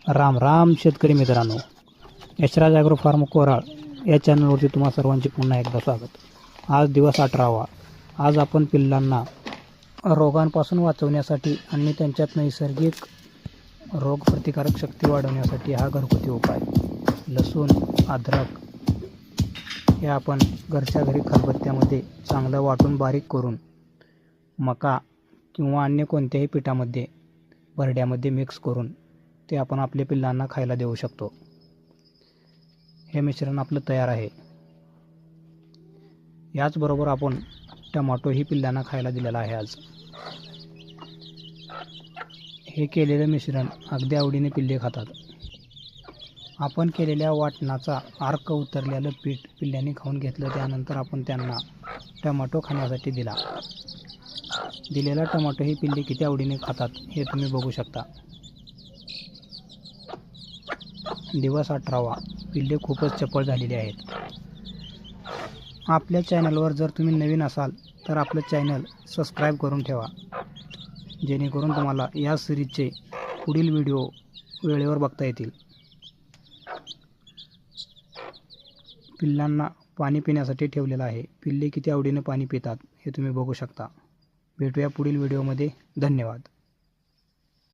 राम राम शेतकरी मित्रांनो, Yashraj agro form Koral या चॅनलवरती तुम्हा सर्वांचे पुन्हा एकदा स्वागत. आज दिवस 18वा. आज आपण पिल्लांना रोगांपासून वाचवण्यासाठी आणि त्यांच्यात नैसर्गिक रोगप्रतिकारक शक्ती वाढवण्यासाठी हा घरगुती उपाय लसूण, अद्रक हे आपण घरच्या घरी खलबत्त्यामध्ये चांगलं वाटून बारीक करून मका किंवा अन्य कोणत्याही पिठामध्ये भरड्यामध्ये मिक्स करून ते आपण आपल्या पिल्लांना खायला देऊ शकतो. हे मिश्रण आपलं तयार आहे. याचबरोबर आपण टमाटोही पिल्लांना खायला दिलेला आहे. आज हे केलेलं मिश्रण अगदी आवडीने पिल्ले खातात. आपण केलेल्या वाटणाचा अर्क उतरलेलं पीठ पिल्ल्यांनी खाऊन घेतलं. त्यानंतर आपण त्यांना टमाटो खाण्यासाठी दिलेला टमाटो ही पिल्ले किती आवडीने खातात हे तुम्ही बघू शकता. दिवस 18वा. पिल्ले खूपच चपळ झालेली आहेत. आपल्या चॅनलवर जर तुम्ही नवीन असाल तर आपलं चॅनल सबस्क्राईब करून ठेवा, जेणेकरून तुम्हाला या सिरीजचे पुढील व्हिडिओ वेळेवर बघता येतील. पिल्लांना पाणी पिण्यासाठी ठेवलेलं आहे. पिल्ले किती आवडीने पाणी पितात हे तुम्ही बघू शकता. भेटूया पुढील व्हिडिओमध्ये. धन्यवाद.